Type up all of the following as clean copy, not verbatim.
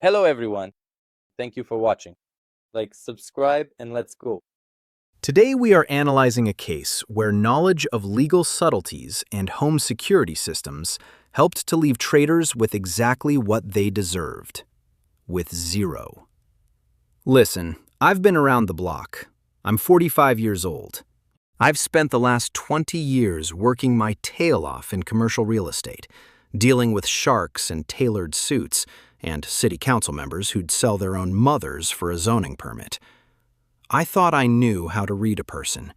Hello everyone. Thank you for watching. Subscribe, and let's go. Today we are analyzing a case where knowledge of legal subtleties and home security systems helped to leave traders with exactly what they deserved, with zero. Listen, I've been around the block. I'm 45 years old. I've spent the last 20 years working my tail off in commercial real estate, dealing with sharks and tailored suits, and city council members who'd sell their own mothers for a zoning permit. I thought I knew how to read a person.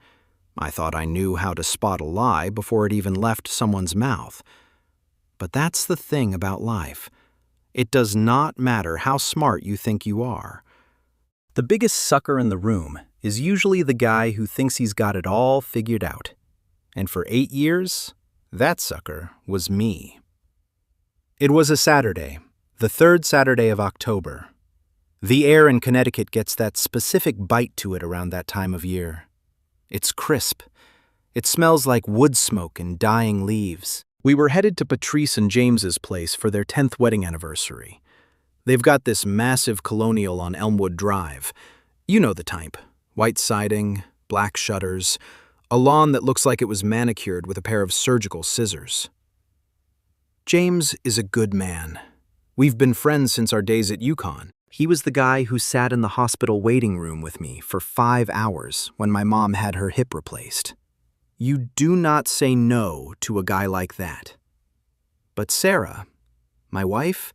I thought I knew how to spot a lie before it even left someone's mouth. But that's the thing about life. It does not matter how smart you think you are. The biggest sucker in the room is usually the guy who thinks he's got it all figured out. And for 8 years, that sucker was me. It was a Saturday, the third Saturday of October. The air in Connecticut gets that specific bite to it around that time of year. It's crisp. It smells like wood smoke and dying leaves. We were headed to Patrice and James's place for their 10th wedding anniversary. They've got this massive colonial on Elmwood Drive. You know the type. White siding, black shutters, a lawn that looks like it was manicured with a pair of surgical scissors. James is a good man. We've been friends since our days at UConn. He was the guy who sat in the hospital waiting room with me for 5 hours when my mom had her hip replaced. You do not say no to a guy like that. But Sarah, my wife,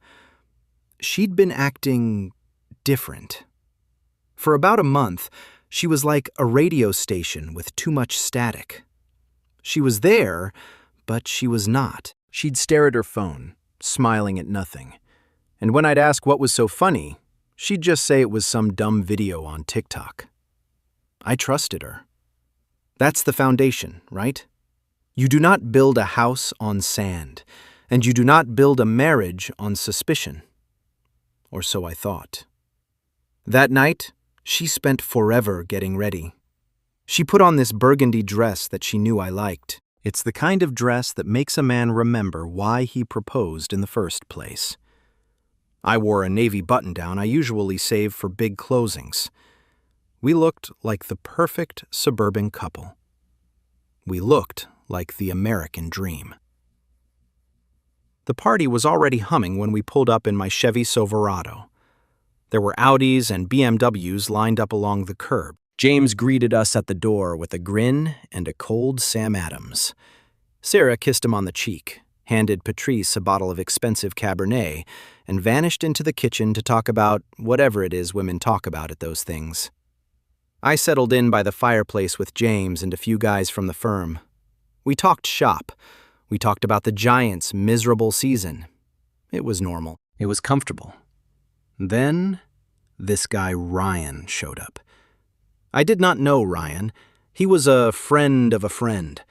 she'd been acting different. For about a month, she was like a radio station with too much static. She was there, but she was not. She'd stare at her phone, smiling at nothing. And when I'd ask what was so funny, she'd just say it was some dumb video on TikTok. I trusted her. That's the foundation, right? You do not build a house on sand, and you do not build a marriage on suspicion. Or so I thought. That night, she spent forever getting ready. She put on this burgundy dress that she knew I liked. It's the kind of dress that makes a man remember why he proposed in the first place. I wore a navy button-down I usually save for big closings. We looked like the perfect suburban couple. We looked like the American dream. The party was already humming when we pulled up in my Chevy Silverado. There were Audis and BMWs lined up along the curb. James greeted us at the door with a grin and a cold Sam Adams. Sarah kissed him on the cheek, handed Patrice a bottle of expensive Cabernet, and vanished into the kitchen to talk about whatever it is women talk about at those things. I settled in by the fireplace with James and a few guys from the firm. We talked shop. We talked about the Giants' miserable season. It was normal. It was comfortable. Then, this guy Ryan showed up. I did not know Ryan. He was a friend of a friend.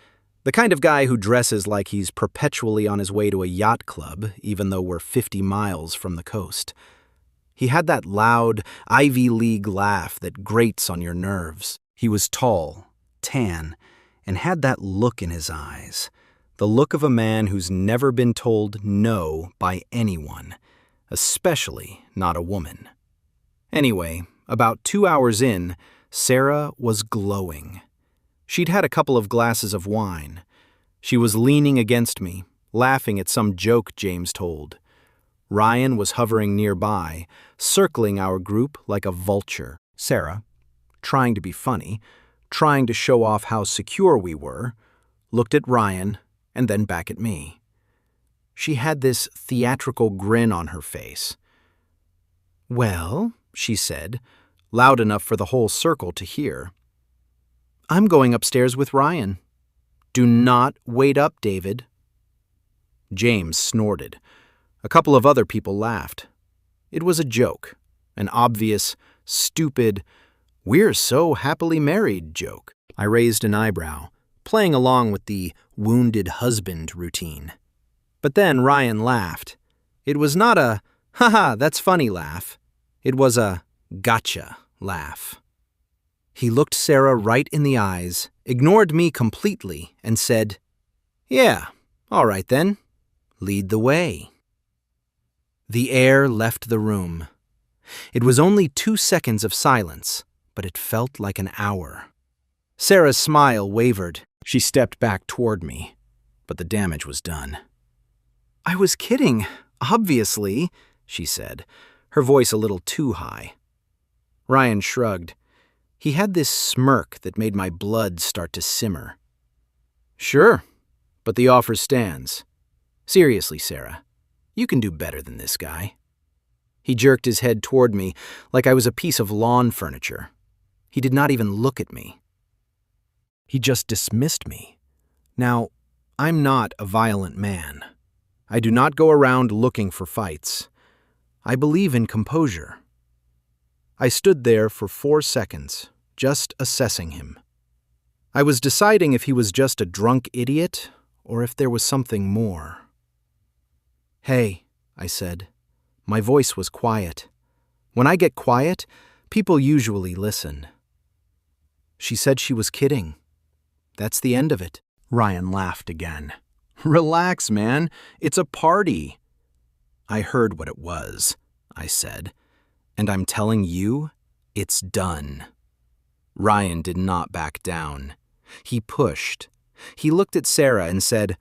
The kind of guy who dresses like he's perpetually on his way to a yacht club, even though we're 50 miles from the coast. He had that loud, Ivy League laugh that grates on your nerves. He was tall, tan, and had that look in his eyes. The look of a man who's never been told no by anyone, especially not a woman. Anyway, about 2 hours in, Sarah was glowing. She'd had a couple of glasses of wine. She was leaning against me, laughing at some joke James told. Ryan was hovering nearby, circling our group like a vulture. Sarah, trying to be funny, trying to show off how secure we were, looked at Ryan and then back at me. She had this theatrical grin on her face. "Well," she said, loud enough for the whole circle to hear, "I'm going upstairs with Ryan. Do not wait up, David." James snorted. A couple of other people laughed. It was a joke, an obvious, stupid, "we're so happily married" joke. I raised an eyebrow, playing along with the wounded husband routine. But then Ryan laughed. It was not a, "haha, that's funny" laugh. It was a gotcha laugh. He looked Sarah right in the eyes, ignored me completely, and said, "Yeah, all right then. Lead the way." The air left the room. It was only 2 seconds of silence, but it felt like an hour. Sarah's smile wavered. She stepped back toward me, but the damage was done. "I was kidding, obviously," she said, her voice a little too high. Ryan shrugged. He had this smirk that made my blood start to simmer. "Sure, but the offer stands. Seriously, Sarah, you can do better than this guy." He jerked his head toward me like I was a piece of lawn furniture. He did not even look at me. He just dismissed me. Now, I'm not a violent man. I do not go around looking for fights. I believe in composure. I stood there for 4 seconds, just assessing him. I was deciding if he was just a drunk idiot or if there was something more. "Hey," I said. My voice was quiet. When I get quiet, people usually listen. She said she was kidding. That's the end of it. Ryan laughed again. "Relax, man. It's a party." "I heard what it was," I said. "And I'm telling you, it's done." Ryan did not back down. He pushed. He looked at Sarah and said,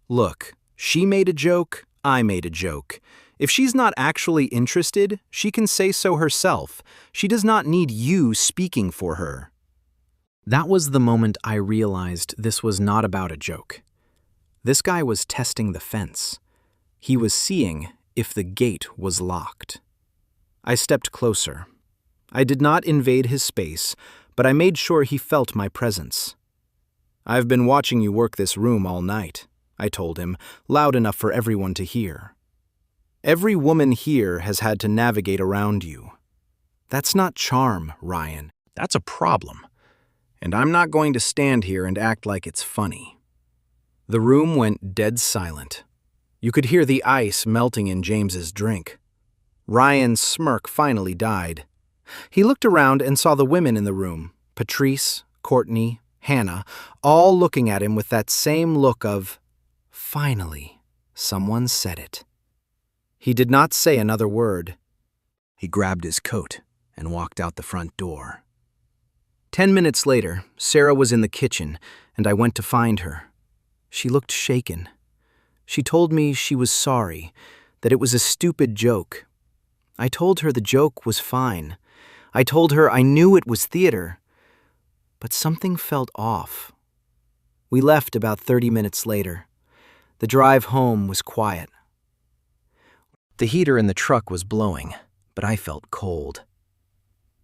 "Look, she made a joke, I made a joke. If she's not actually interested, she can say so herself. She does not need you speaking for her." That was the moment I realized this was not about a joke. This guy was testing the fence. He was seeing if the gate was locked. I stepped closer. I did not invade his space, but I made sure he felt my presence. "I've been watching you work this room all night," I told him, loud enough for everyone to hear. "Every woman here has had to navigate around you. That's not charm, Ryan. That's a problem. And I'm not going to stand here and act like it's funny." The room went dead silent. You could hear the ice melting in James's drink. Ryan's smirk finally died. He looked around and saw the women in the room, Patrice, Courtney, Hannah, all looking at him with that same look of, "Finally, someone said it." He did not say another word. He grabbed his coat and walked out the front door. 10 minutes later, Sarah was in the kitchen, and I went to find her. She looked shaken. She told me she was sorry, that it was a stupid joke. I told her the joke was fine. I told her I knew it was theater. But something felt off. We left about 30 minutes later. The drive home was quiet. The heater in the truck was blowing, but I felt cold.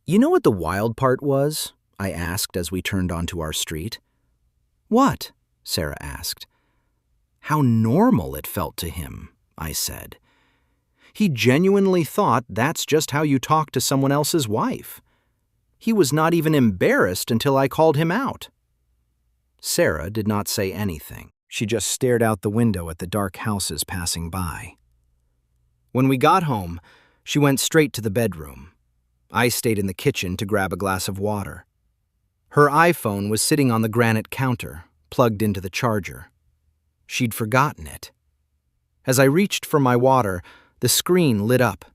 "You know what the wild part was?" I asked as we turned onto our street. "What?" Sarah asked. "How normal it felt to him," I said. He genuinely thought that's just how you talk to someone else's wife. He was not even embarrassed until I called him out. Sarah did not say anything. She just stared out the window at the dark houses passing by. When we got home, she went straight to the bedroom. I stayed in the kitchen to grab a glass of water. Her iPhone was sitting on the granite counter, plugged into the charger. She'd forgotten it. As I reached for my water, the screen lit up.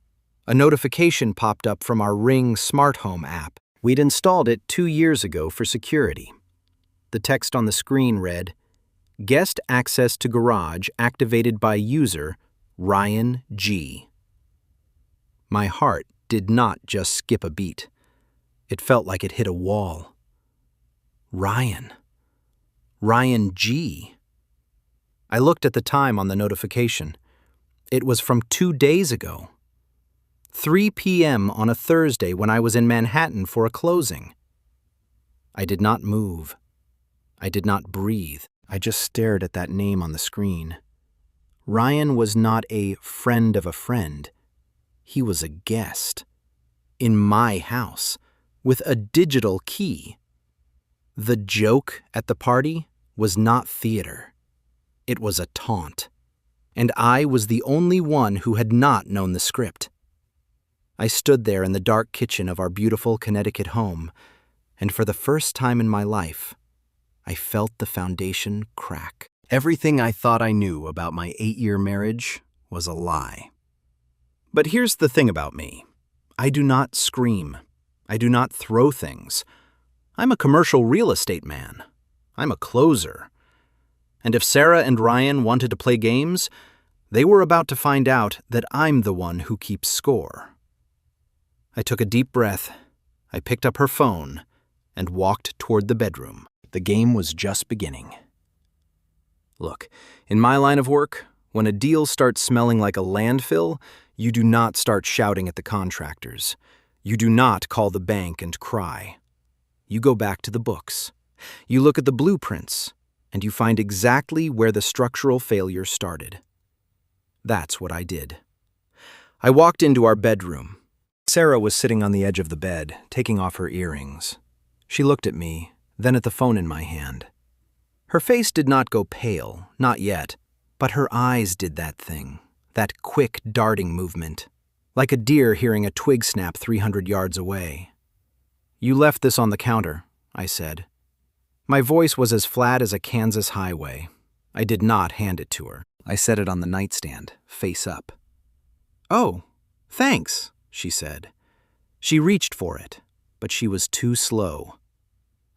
A notification popped up from our Ring smart home app. We'd installed it 2 years ago for security. The text on the screen read, "Guest access to garage activated by user Ryan G." My heart did not just skip a beat. It felt like it hit a wall. Ryan G. I looked at the time on the notification. It was from 2 days ago. 3 p.m. on a Thursday when I was in Manhattan for a closing. I did not move. I did not breathe. I just stared at that name on the screen. Ryan was not a friend of a friend. He was a guest. In my house, with a digital key. The joke at the party was not theater. It was a taunt. And I was the only one who had not known the script. I stood there in the dark kitchen of our beautiful Connecticut home, and for the first time in my life, I felt the foundation crack. Everything I thought I knew about my 8-year marriage was a lie. But here's the thing about me. I do not scream. I do not throw things. I'm a commercial real estate man. I'm a closer. And if Sarah and Ryan wanted to play games, they were about to find out that I'm the one who keeps score. I took a deep breath, I picked up her phone, and walked toward the bedroom. The game was just beginning. Look, in my line of work, when a deal starts smelling like a landfill, you do not start shouting at the contractors. You do not call the bank and cry. You go back to the books. You look at the blueprints, and you find exactly where the structural failure started. That's what I did. I walked into our bedroom. Sarah was sitting on the edge of the bed, taking off her earrings. She looked at me, then at the phone in my hand. Her face did not go pale, not yet, but her eyes did that thing, that quick darting movement, like a deer hearing a twig snap 300 yards away. "You left this on the counter," I said. My voice was as flat as a Kansas highway. I did not hand it to her. I set it on the nightstand, face up. "Oh, thanks," she said. She reached for it, but she was too slow.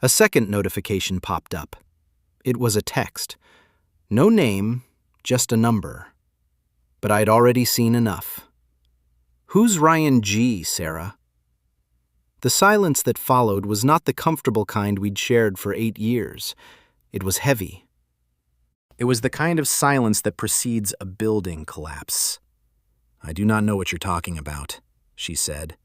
A second notification popped up. It was a text. No name, just a number. But I'd already seen enough. "Who's Ryan G., Sarah?" The silence that followed was not the comfortable kind we'd shared for 8 years. It was heavy. It was the kind of silence that precedes a building collapse. "I do not know what you're talking about," she said.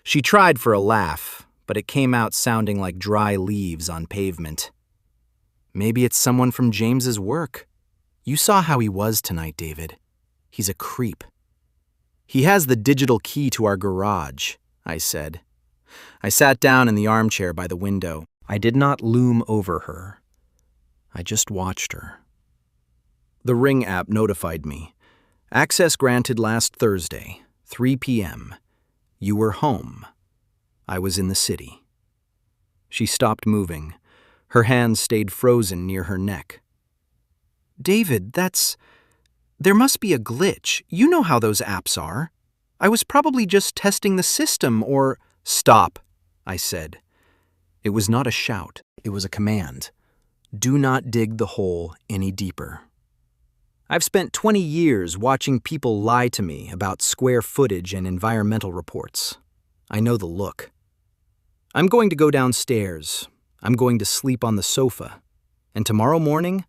She tried for a laugh, but it came out sounding like dry leaves on pavement. "Maybe it's someone from James's work. You saw how he was tonight, David. He's a creep." "He has the digital key to our garage," I said. I sat down in the armchair by the window. I did not loom over her. I just watched her. The Ring app notified me. "Access granted last Thursday, 3 p.m. You were home." I was in the city. She stopped moving. Her hands stayed frozen near her neck. "David, there must be a glitch. You know how those apps are. I was probably just testing the system or—" "Stop," I said. It was not a shout. It was a command. Do not dig the hole any deeper. I've spent 20 years watching people lie to me about square footage and environmental reports. I know the look. I'm going to go downstairs. I'm going to sleep on the sofa. And tomorrow morning,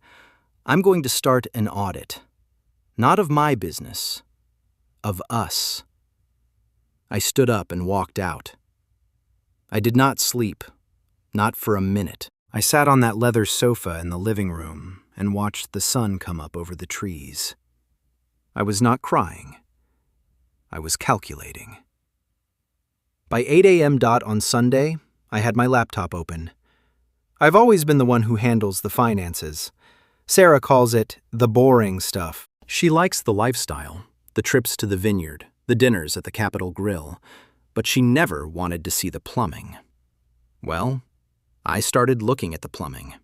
I'm going to start an audit. Not of my business, of us. I stood up and walked out. I did not sleep, not for a minute. I sat on that leather sofa in the living room and watched the sun come up over the trees. I was not crying. I was calculating. By 8 a.m. on Sunday, I had my laptop open. I've always been the one who handles the finances. Sarah calls it the boring stuff. She likes the lifestyle, the trips to the vineyard, the dinners at the Capitol Grill, but she never wanted to see the plumbing. Well, I started looking at the plumbing.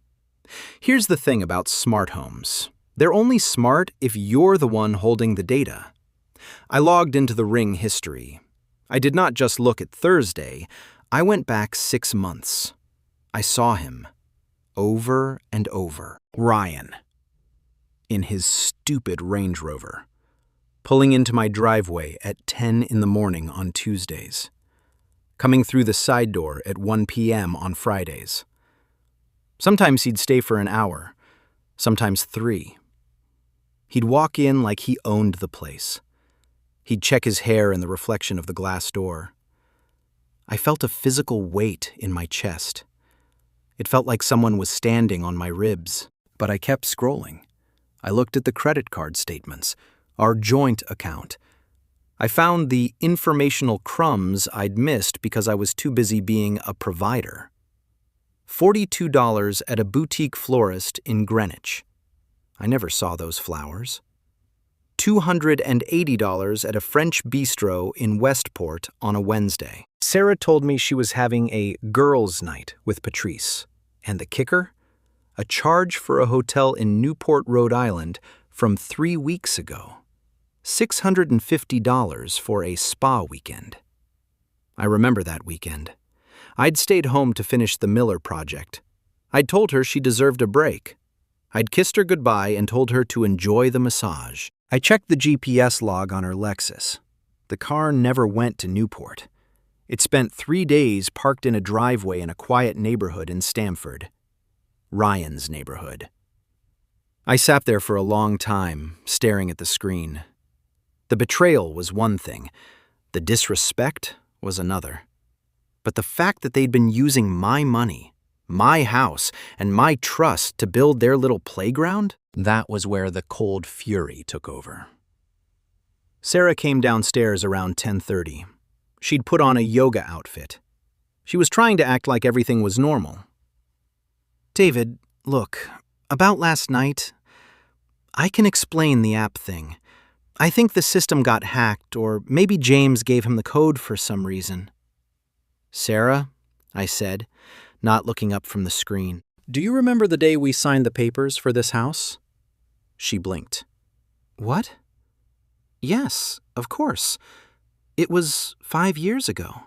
Here's the thing about smart homes. They're only smart if you're the one holding the data. I logged into the Ring history. I did not just look at Thursday. I went back 6 months. I saw him. Over and over. Ryan. In his stupid Range Rover. Pulling into my driveway at 10 in the morning on Tuesdays. Coming through the side door at 1 p.m. on Fridays. Sometimes he'd stay for an hour, sometimes 3. He'd walk in like he owned the place. He'd check his hair in the reflection of the glass door. I felt a physical weight in my chest. It felt like someone was standing on my ribs, but I kept scrolling. I looked at the credit card statements, our joint account. I found the informational crumbs I'd missed because I was too busy being a provider. $42 at a boutique florist in Greenwich. I never saw those flowers. $280 at a French bistro in Westport on a Wednesday. Sarah told me she was having a girls' night with Patrice. And the kicker? A charge for a hotel in Newport, Rhode Island from 3 weeks ago. $650 for a spa weekend. I remember that weekend. I'd stayed home to finish the Miller project. I'd told her she deserved a break. I'd kissed her goodbye and told her to enjoy the massage. I checked the GPS log on her Lexus. The car never went to Newport. It spent 3 days parked in a driveway in a quiet neighborhood in Stamford. Ryan's neighborhood. I sat there for a long time, staring at the screen. The betrayal was one thing. The disrespect was another. But the fact that they'd been using my money, my house, and my trust to build their little playground, that was where the cold fury took over. Sarah came downstairs around 10:30. She'd put on a yoga outfit. She was trying to act like everything was normal. "David, look, about last night, I can explain the app thing. I think the system got hacked, or maybe James gave him the code for some reason." "Sarah," I said, not looking up from the screen, "do you remember the day we signed the papers for this house?" She blinked. "What?" "Yes, of course. It was 5 years ago."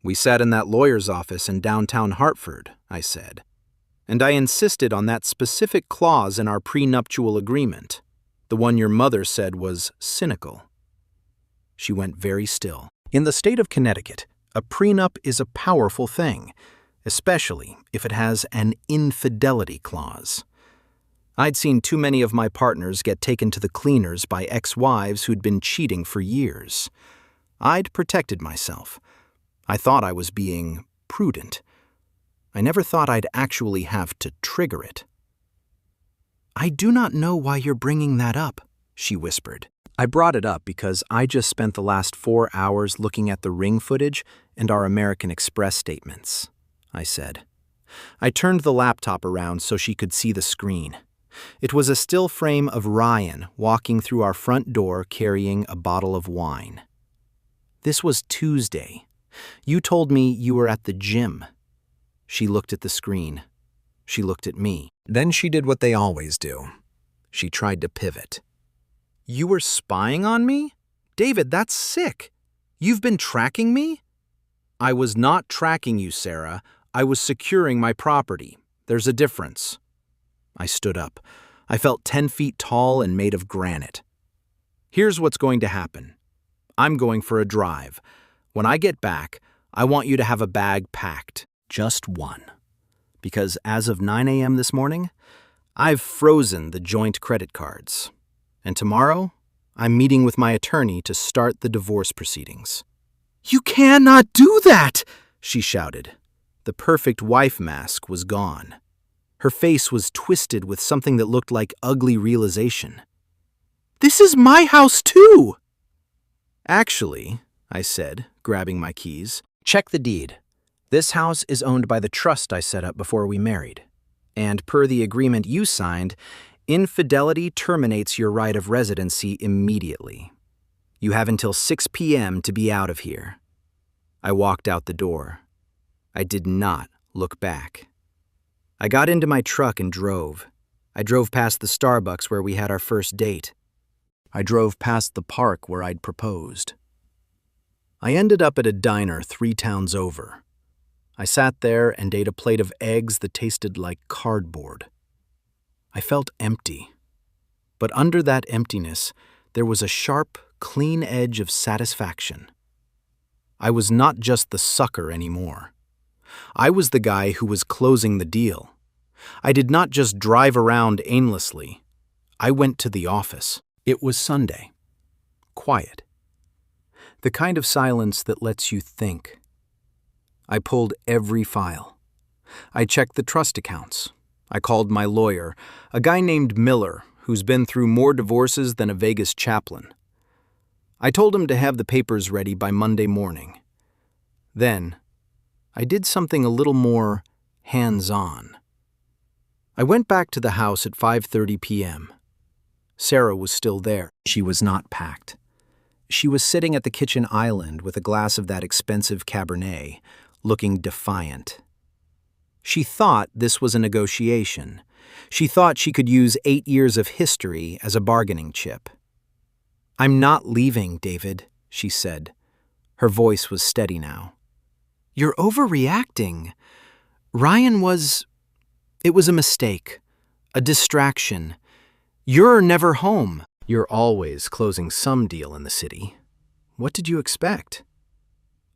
"We sat in that lawyer's office in downtown Hartford," I said, "and I insisted on that specific clause in our prenuptial agreement, the one your mother said was cynical." She went very still. In the state of Connecticut, a prenup is a powerful thing, especially if it has an infidelity clause. I'd seen too many of my partners get taken to the cleaners by ex-wives who'd been cheating for years. I'd protected myself. I thought I was being prudent. I never thought I'd actually have to trigger it. "I do not know why you're bringing that up," she whispered. "I brought it up because I just spent the last 4 hours looking at the ring footage and our American Express statements," I said. I turned the laptop around so she could see the screen. It was a still frame of Ryan walking through our front door carrying a bottle of wine. "This was Tuesday. You told me you were at the gym." She looked at the screen. She looked at me. Then she did what they always do. She tried to pivot. "You were spying on me? David, that's sick. You've been tracking me?" "I was not tracking you, Sarah. I was securing my property. There's a difference." I stood up. I felt 10 feet tall and made of granite. "Here's what's going to happen. I'm going for a drive. When I get back, I want you to have a bag packed. Just one. Because as of 9 a.m. this morning, I've frozen the joint credit cards. And tomorrow, I'm meeting with my attorney to start the divorce proceedings." "You cannot do that!" she shouted. The perfect wife mask was gone. Her face was twisted with something that looked like ugly realization. "This is my house, too!" "Actually," I said, grabbing my keys, "check the deed. This house is owned by the trust I set up before we married. And per the agreement you signed, infidelity terminates your right of residency immediately. You have until 6 p.m. to be out of here." I walked out the door. I did not look back. I got into my truck and drove. I drove past the Starbucks where we had our first date. I drove past the park where I'd proposed. I ended up at a diner 3 towns over. I sat there and ate a plate of eggs that tasted like cardboard. I felt empty. But under that emptiness, there was a sharp, clean edge of satisfaction. I was not just the sucker anymore. I was the guy who was closing the deal. I did not just drive around aimlessly. I went to the office. It was Sunday. Quiet. The kind of silence that lets you think. I pulled every file. I checked the trust accounts. I called my lawyer, a guy named Miller, who's been through more divorces than a Vegas chaplain. I told him to have the papers ready by Monday morning. Then, I did something a little more hands-on. I went back to the house at 5:30 p.m. Sarah was still there. She was not packed. She was sitting at the kitchen island with a glass of that expensive Cabernet, looking defiant. She thought this was a negotiation. She thought she could use 8 years of history as a bargaining chip. "I'm not leaving, David," she said. Her voice was steady now. "You're overreacting. It was a mistake, a distraction. You're never home." "You're always closing some deal in the city. What did you expect?"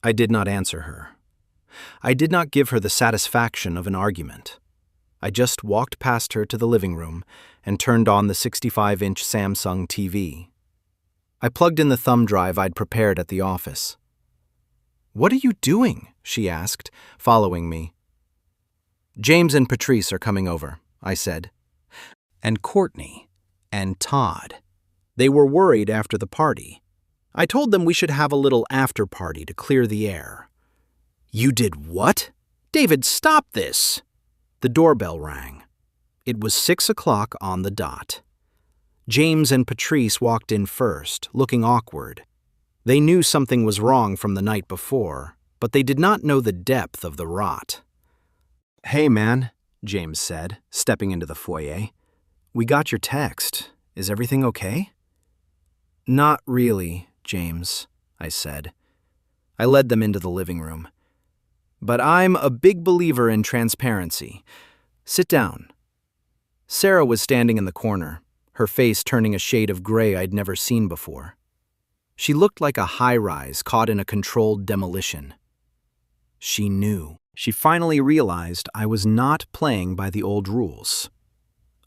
I did not answer her. I did not give her the satisfaction of an argument. I just walked past her to the living room and turned on the 65-inch Samsung TV. I plugged in the thumb drive I'd prepared at the office. "What are you doing?" she asked, following me. "James and Patrice are coming over," I said. "And Courtney. And Todd. They were worried after the party. I told them we should have a little after-party to clear the air." "You did what? David, stop this!" The doorbell rang. It was 6 o'clock on the dot. James and Patrice walked in first, looking awkward. They knew something was wrong from the night before, but they did not know the depth of the rot. "Hey, man," James said, stepping into the foyer. "We got your text. Is everything okay?" "Not really, James," I said. I led them into the living room. "But I'm a big believer in transparency. Sit down." Sarah was standing in the corner, her face turning a shade of gray I'd never seen before. She looked like a high-rise caught in a controlled demolition. She knew. She finally realized I was not playing by the old rules.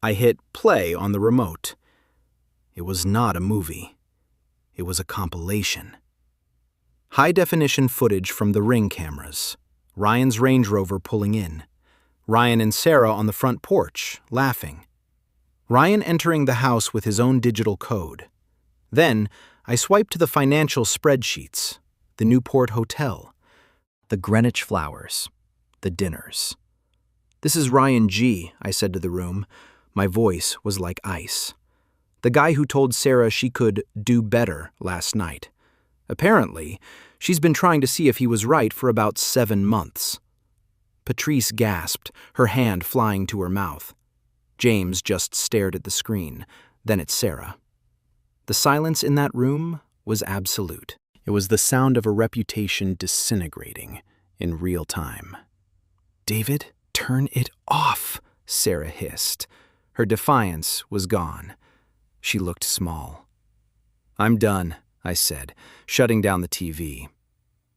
I hit play on the remote. It was not a movie. It was a compilation. High-definition footage from the Ring cameras. Ryan's Range Rover pulling in. Ryan and Sarah on the front porch, laughing. Ryan entering the house with his own digital code. Then, I swiped to the financial spreadsheets, the Newport Hotel, the Greenwich Flowers, the dinners. "This is Ryan G.," I said to the room. My voice was like ice. The guy who told Sarah she could do better last night. Apparently, she's been trying to see if he was right for about 7 months. Patrice gasped, her hand flying to her mouth. James just stared at the screen, then at Sarah. The silence in that room was absolute. It was the sound of a reputation disintegrating in real time. "David, turn it off," Sarah hissed. Her defiance was gone. She looked small. "I'm done," I said, shutting down the TV.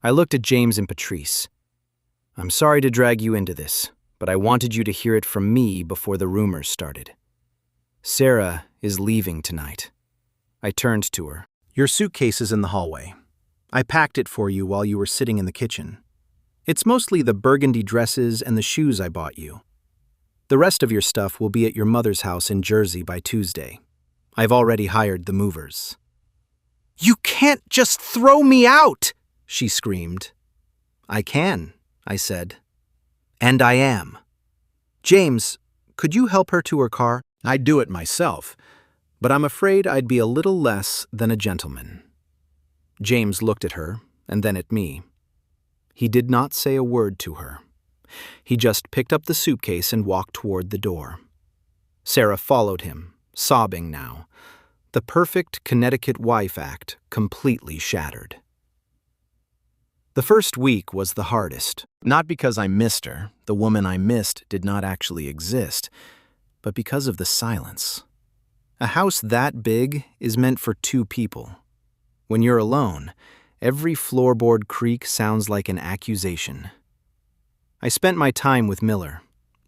I looked at James and Patrice. "I'm sorry to drag you into this, but I wanted you to hear it from me before the rumors started. Sarah is leaving tonight." I turned to her. "Your suitcase is in the hallway. I packed it for you while you were sitting in the kitchen. It's mostly the burgundy dresses and the shoes I bought you. The rest of your stuff will be at your mother's house in Jersey by Tuesday. I've already hired the movers." "You can't just throw me out!" she screamed. "I can," I said. "And I am. James, could you help her to her car? I'd do it myself, but I'm afraid I'd be a little less than a gentleman." James looked at her and then at me. He did not say a word to her. He just picked up the suitcase and walked toward the door. Sarah followed him, sobbing now. The perfect Connecticut wife act completely shattered. The first week was the hardest, not because I missed her, the woman I missed did not actually exist, but because of the silence. A house that big is meant for 2 people. When you're alone, every floorboard creak sounds like an accusation. I spent my time with Miller.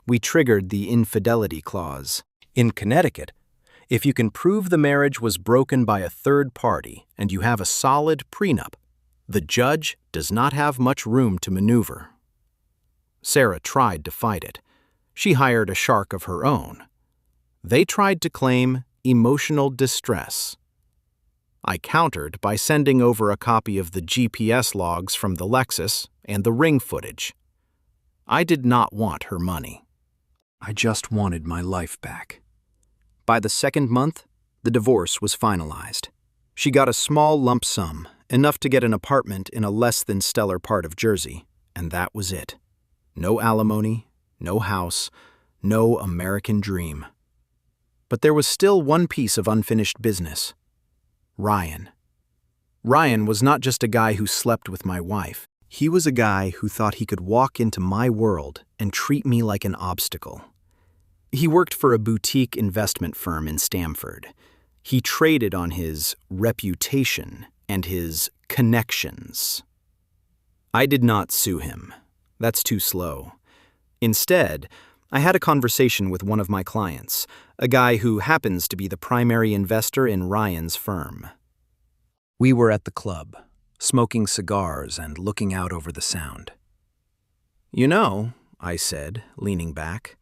We triggered the infidelity clause. In Connecticut, if you can prove the marriage was broken by a third party and you have a solid prenup, the judge does not have much room to maneuver. Sarah tried to fight it. She hired a shark of her own. They tried to claim emotional distress. I countered by sending over a copy of the GPS logs from the Lexus and the Ring footage. I did not want her money. I just wanted my life back. By the 2nd month, the divorce was finalized. She got a small lump sum, enough to get an apartment in a less than stellar part of Jersey, and that was it. No alimony, no house, no American dream. But there was still one piece of unfinished business. Ryan. Ryan was not just a guy who slept with my wife. He was a guy who thought he could walk into my world and treat me like an obstacle. He worked for a boutique investment firm in Stamford. He traded on his reputation and his connections. I did not sue him. That's too slow. Instead, I had a conversation with one of my clients, a guy who happens to be the primary investor in Ryan's firm. We were at the club, smoking cigars and looking out over the Sound. "You know," I said, leaning back,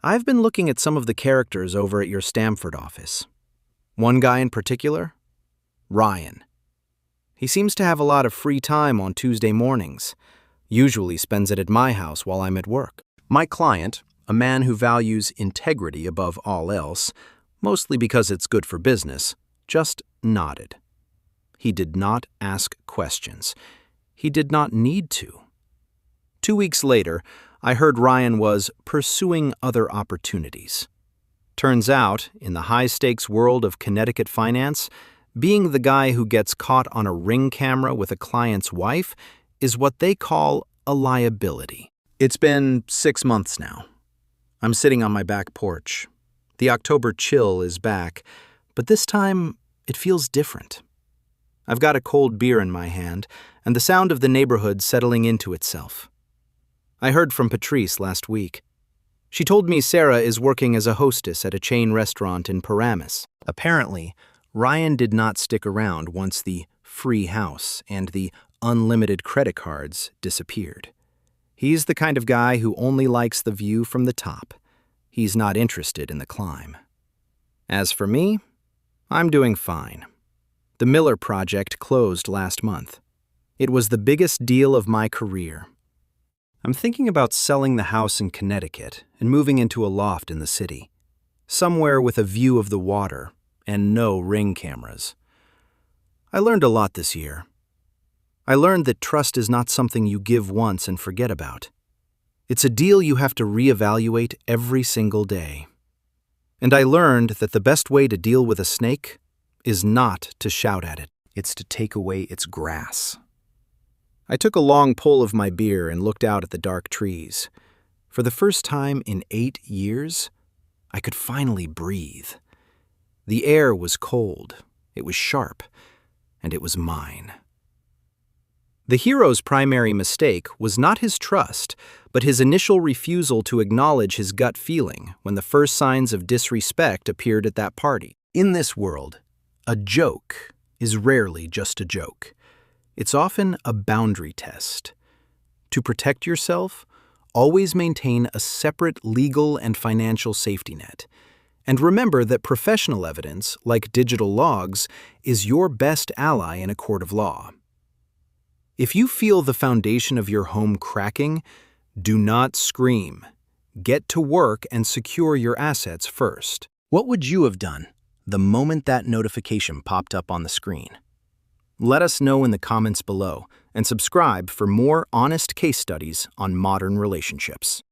"I've been looking at some of the characters over at your Stamford office. One guy in particular? Ryan. He seems to have a lot of free time on Tuesday mornings. Usually spends it at my house while I'm at work." My client, a man who values integrity above all else, mostly because it's good for business, just nodded. He did not ask questions. He did not need to. 2 weeks later, I heard Ryan was pursuing other opportunities. Turns out, in the high-stakes world of Connecticut finance, being the guy who gets caught on a ring camera with a client's wife is what they call a liability. It's been 6 months now. I'm sitting on my back porch. The October chill is back, but this time it feels different. I've got a cold beer in my hand, and the sound of the neighborhood settling into itself. I heard from Patrice last week. She told me Sarah is working as a hostess at a chain restaurant in Paramus. Apparently, Ryan did not stick around once the free house and the unlimited credit cards disappeared. He's the kind of guy who only likes the view from the top. He's not interested in the climb. As for me, I'm doing fine. The Miller project closed last month. It was the biggest deal of my career. I'm thinking about selling the house in Connecticut and moving into a loft in the city, somewhere with a view of the water and no ring cameras. I learned a lot this year. I learned that trust is not something you give once and forget about. It's a deal you have to reevaluate every single day. And I learned that the best way to deal with a snake is not to shout at it. It's to take away its grass. I took a long pull of my beer and looked out at the dark trees. For the first time in 8 years, I could finally breathe. The air was cold, it was sharp, and it was mine. The hero's primary mistake was not his trust, but his initial refusal to acknowledge his gut feeling when the first signs of disrespect appeared at that party. In this world, a joke is rarely just a joke. It's often a boundary test. To protect yourself, always maintain a separate legal and financial safety net. And remember that professional evidence, like digital logs, is your best ally in a court of law. If you feel the foundation of your home cracking, do not scream. Get to work and secure your assets first. What would you have done the moment that notification popped up on the screen? Let us know in the comments below and subscribe for more honest case studies on modern relationships.